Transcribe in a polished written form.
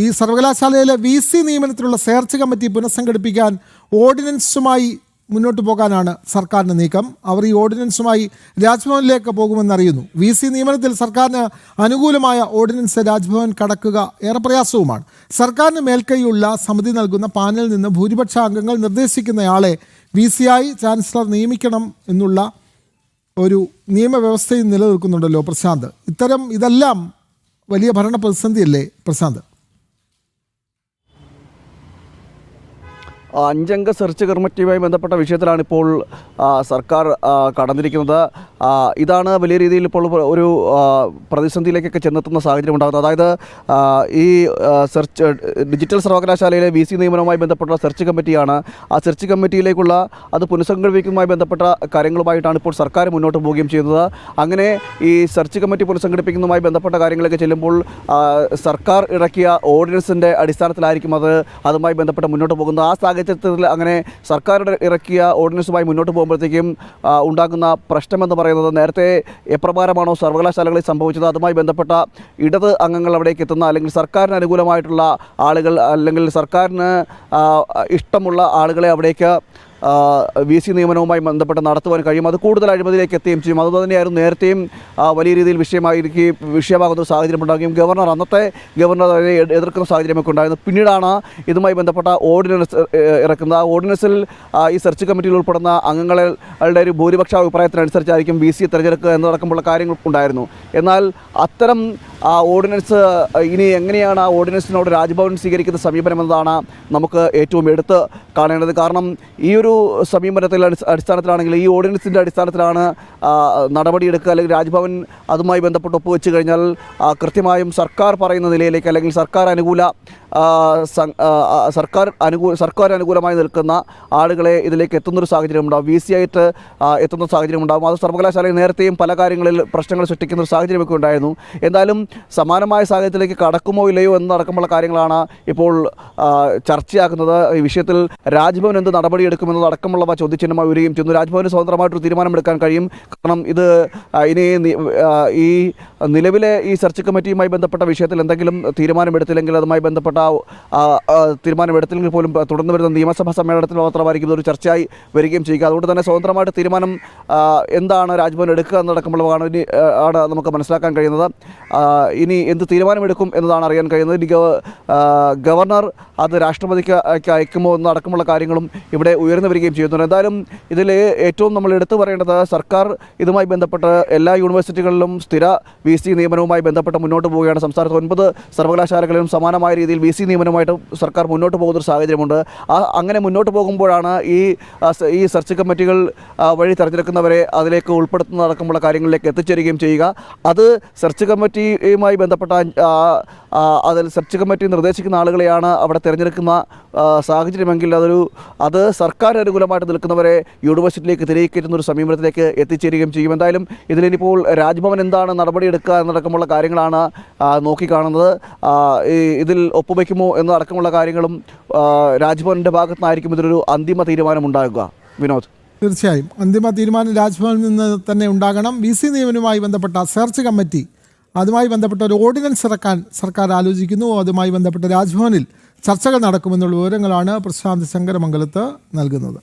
ഈ സർവകലാശാലയിലെ VC നിയമനത്തിലുള്ള search committee പുനഃസംഘടിപ്പിക്കാൻ ഓർഡിനൻസുമായി മുന്നോട്ട് പോകാനാണ് സർക്കാരിൻ്റെ നീക്കം. അവർ ഈ ഓർഡിനൻസുമായി രാജ്ഭവനിലേക്ക് പോകുമെന്നറിയുന്നു. VC നിയമനത്തിൽ സർക്കാരിന് അനുകൂലമായ ഓർഡിനൻസ് രാജ്ഭവൻ കടക്കുക ഏറെ പ്രയാസവുമാണ്. സർക്കാരിന് മേൽക്കൈയുള്ള സമിതി നൽകുന്ന പാനലിൽ നിന്ന് ഭൂരിപക്ഷ അംഗങ്ങൾ നിർദ്ദേശിക്കുന്നയാളെ VC ആയി ചാൻസലർ നിയമിക്കണം എന്നുള്ള ഒരു നിയമവ്യവസ്ഥയും നിലനിൽക്കുന്നുണ്ടല്ലോ പ്രശാന്ത്. ഇതെല്ലാം വലിയ ഭരണ പ്രതിസന്ധിയല്ലേ പ്രശാന്ത്? 5 അംഗ സെർച്ച് കമ്മിറ്റിയുമായി ബന്ധപ്പെട്ട വിഷയത്തിലാണ് ഇപ്പോൾ സർക്കാർ കടന്നിരിക്കുന്നത്. ഇതാണ് വലിയ രീതിയിൽ ഇപ്പോൾ ഒരു പ്രതിസന്ധിയിലേക്കൊക്കെ ചെന്നെത്തുന്ന സാഹചര്യം ഉണ്ടാകുന്നത്. അതായത് ഈ ഡിജിറ്റൽ സർവകലാശാലയിലെ VC നിയമനവുമായി ബന്ധപ്പെട്ട സെർച്ച് കമ്മിറ്റിയാണ്. ആ സെർച്ച് കമ്മിറ്റിയിലേക്കുള്ള അത് പുനഃസംഘടിപ്പിക്കുന്നതുമായി ബന്ധപ്പെട്ട കാര്യങ്ങളുമായിട്ടാണ് ഇപ്പോൾ സർക്കാർ മുന്നോട്ട് പോവുകയും ചെയ്യുന്നത്. അങ്ങനെ ഈ സെർച്ച് കമ്മിറ്റി പുനഃസംഘടിപ്പിക്കുന്നതുമായി ബന്ധപ്പെട്ട കാര്യങ്ങളൊക്കെ ചെല്ലുമ്പോൾ സർക്കാർ ഇറക്കിയ ഓർഡിനൻസിൻ്റെ അടിസ്ഥാനത്തിലായിരിക്കും അതുമായി ബന്ധപ്പെട്ട് മുന്നോട്ട് പോകുന്നത്. ആ സാഹചര്യത്തിൽ അങ്ങനെ സർക്കാർ ഇറക്കിയ ഓർഡിനൻസുമായി മുന്നോട്ട് പോകുമ്പോഴത്തേക്കും ഉണ്ടാകുന്ന പ്രശ്നമെന്ന് പറയുന്നത് നേരത്തെ എപ്രകാരമാണോ സർവകലാശാലകളിൽ സംഭവിച്ചത് അതുമായി ബന്ധപ്പെട്ട ഇടത് അംഗങ്ങൾ അവിടേക്ക് എത്തുന്ന അല്ലെങ്കിൽ സർക്കാരിന് അനുകൂലമായിട്ടുള്ള ആളുകൾ അല്ലെങ്കിൽ സർക്കാരിന് ഇഷ്ടമുള്ള ആളുകളെ അവിടേക്ക് VC നിയമനവുമായി ബന്ധപ്പെട്ട് നടത്തുവാൻ കഴിയും. അത് കൂടുതൽ അഴിമതിയിലേക്ക് എത്തുകയും ചെയ്യും. അതുതന്നെയായിരുന്നു നേരത്തെയും വലിയ രീതിയിൽ വിഷയമാകുന്ന ഒരു സാഹചര്യം ഉണ്ടാകുകയും അന്നത്തെ ഗവർണർ അതിനെ എതിർക്കുന്ന സാഹചര്യമൊക്കെ ഉണ്ടായിരുന്നു. പിന്നീടാണ് ഇതുമായി ബന്ധപ്പെട്ട ഓർഡിനൻസ് ഇറക്കുന്നത്. ആ ഓർഡിനൻസിൽ ഈ സെർച്ച് കമ്മിറ്റിയിൽ ഉൾപ്പെടുന്ന അംഗങ്ങളുടെ ഒരു ഭൂരിപക്ഷ അഭിപ്രായത്തിനനുസരിച്ചായിരിക്കും VC തിരഞ്ഞെടുക്കുക എന്നടക്കമുള്ള കാര്യങ്ങൾ ഉണ്ടായിരുന്നു. എന്നാൽ അത്തരം ഓർഡിനൻസ് ഇനി എങ്ങനെയാണ് ആ ഓർഡിനൻസിനോട് രാജ്ഭവൻ സ്വീകരിക്കുന്ന സമീപനം എന്നതാണ് നമുക്ക് ഏറ്റവും എടുത്ത് കാണേണ്ടത്. കാരണം ഈ ഒരു സമീപനത്തിൽ അടിസ്ഥാനത്തിലാണെങ്കിൽ ഈ ഓർഡിനൻസിൻ്റെ അടിസ്ഥാനത്തിലാണ് നടപടിയെടുക്കുക അല്ലെങ്കിൽ രാജ്ഭവൻ അതുമായി ബന്ധപ്പെട്ട് ഒപ്പുവെച്ച് കഴിഞ്ഞാൽ കൃത്യമായും സർക്കാർ പറയുന്ന നിലയിലേക്ക് അല്ലെങ്കിൽ സർക്കാർ അനുകൂലമായി നിൽക്കുന്ന ആളുകളെ ഇതിലേക്ക് എത്തുന്നൊരു സാഹചര്യം ഉണ്ടാകും. VC ആയിട്ട് എത്തുന്ന സാഹചര്യം ഉണ്ടാകും. അത് സർവകലാശാലയിൽ നേരത്തെയും പല കാര്യങ്ങളിൽ പ്രശ്നങ്ങൾ സൃഷ്ടിക്കുന്ന ഒരു സാഹചര്യമൊക്കെ ഉണ്ടായിരുന്നു. എന്തായാലും സമാനമായ സാഹചര്യത്തിലേക്ക് കടക്കുമോ ഇല്ലയോ എന്നടക്കമുള്ള കാര്യങ്ങളാണ് ഇപ്പോൾ ചർച്ചയാക്കുന്നത്. ഈ വിഷയത്തിൽ രാജ്ഭവൻ എന്ത് നടപടിയെടുക്കുമെന്നതടക്കമുള്ളവ ചോദ്യചിഹ്നമായി വരികയും ചെയ്യുന്നു. രാജ്ഭവന് സ്വതന്ത്രമായിട്ടൊരു തീരുമാനമെടുക്കാൻ കഴിയും. കാരണം ഇത് ഇനി ഈ നിലവിലെ ഈ സെർച്ച് കമ്മിറ്റിയുമായി ബന്ധപ്പെട്ട വിഷയത്തിൽ എന്തെങ്കിലും തീരുമാനമെടുത്തില്ലെങ്കിൽ അതുമായി ബന്ധപ്പെട്ട തീരുമാനമെടുത്തില്ലെങ്കിൽ പോലും തുടർന്ന് വരുന്ന നിയമസഭാ സമ്മേളനത്തിൽ മാത്രമായിരിക്കും ഇതൊരു ചർച്ചയായി വരികയും ചെയ്യുക. അതുകൊണ്ട് തന്നെ സ്വതന്ത്രമായിട്ട് തീരുമാനം എന്താണ് രാജ്ഭവൻ എടുക്കുക എന്നടക്കമുള്ളതാണ് ആണ് നമുക്ക് മനസ്സിലാക്കാൻ കഴിയുന്നത്. ഇനി എന്ത് തീരുമാനമെടുക്കും എന്നതാണ് അറിയാൻ കഴിയുന്നത്. ഗവർണർ അത് രാഷ്ട്രപതിക്ക് അയക്കുമോ എന്നടക്കമുള്ള കാര്യങ്ങളും ഇവിടെ ഉയർന്നു വരികയും ചെയ്യുന്നുണ്ട്. എന്തായാലും ഇതിൽ ഏറ്റവും നമ്മൾ എടുത്തു പറയേണ്ടത് സർക്കാർ ഇതുമായി ബന്ധപ്പെട്ട് എല്ലാ യൂണിവേഴ്സിറ്റികളിലും സ്ഥിര VC നിയമനവുമായി ബന്ധപ്പെട്ട് മുന്നോട്ട് പോവുകയാണ്. സംസ്ഥാനത്ത് 9 സർവകലാശാലകളിലും സമാനമായ രീതിയിൽ VC നിയമനവുമായിട്ട് സർക്കാർ മുന്നോട്ട് പോകുന്നൊരു സാഹചര്യമുണ്ട്. അങ്ങനെ മുന്നോട്ട് പോകുമ്പോഴാണ് ഈ സെർച്ച് കമ്മിറ്റികൾ വഴി തിരഞ്ഞെടുക്കുന്നവരെ അതിലേക്ക് ഉൾപ്പെടുത്തുന്നതടക്കമുള്ള കാര്യങ്ങളിലേക്ക് എത്തിച്ചേരുകയും ചെയ്യുക. അത് സെർച്ച് കമ്മിറ്റിയുമായി ബന്ധപ്പെട്ട അതിൽ സെർച്ച് കമ്മിറ്റി നിർദ്ദേശിക്കുന്ന ആളുകളെയാണ് അവിടെ തിരഞ്ഞെടുക്കുന്ന സാഹചര്യമെങ്കിൽ അത് സർക്കാർ അനുകൂലമായിട്ട് നിൽക്കുന്നവരെ യൂണിവേഴ്സിറ്റിയിലേക്ക് തിരികെ കയറ്റുന്ന ഒരു സമീപനത്തിലേക്ക് എത്തിച്ചേരുകയും ചെയ്യും. എന്തായാലും ഇതിലിനിപ്പോൾ രാജ്ഭവൻ എന്താണ് നടപടിയെടുക്കുക എന്നടക്കമുള്ള കാര്യങ്ങളാണ് നോക്കിക്കാണുന്നത്. ഇതിൽ ഒപ്പുവയ്ക്കുമോ എന്നടക്കമുള്ള കാര്യങ്ങളും രാജ്ഭവൻ്റെ ഭാഗത്തുനിന്നായിരിക്കും ഇതിലൊരു അന്തിമ തീരുമാനം ഉണ്ടാകുക. വിനോദ്, തീർച്ചയായും അന്തിമ തീരുമാനം രാജ്ഭവനിൽ നിന്ന് തന്നെ ഉണ്ടാകണം. VC നിയമനവുമായി ബന്ധപ്പെട്ട സെർച്ച് കമ്മിറ്റി അതുമായി ബന്ധപ്പെട്ട ഒരു ഓർഡിനൻസ് ഇറക്കാൻ സർക്കാർ ആലോചിക്കുന്നു. അതുമായി ബന്ധപ്പെട്ട രാജ്ഭവനിൽ ചർച്ചകൾ നടക്കുമെന്നുള്ള വിവരങ്ങളാണ് പ്രശാന്ത് ശങ്കരമംഗലത്ത് നൽകുന്നത്.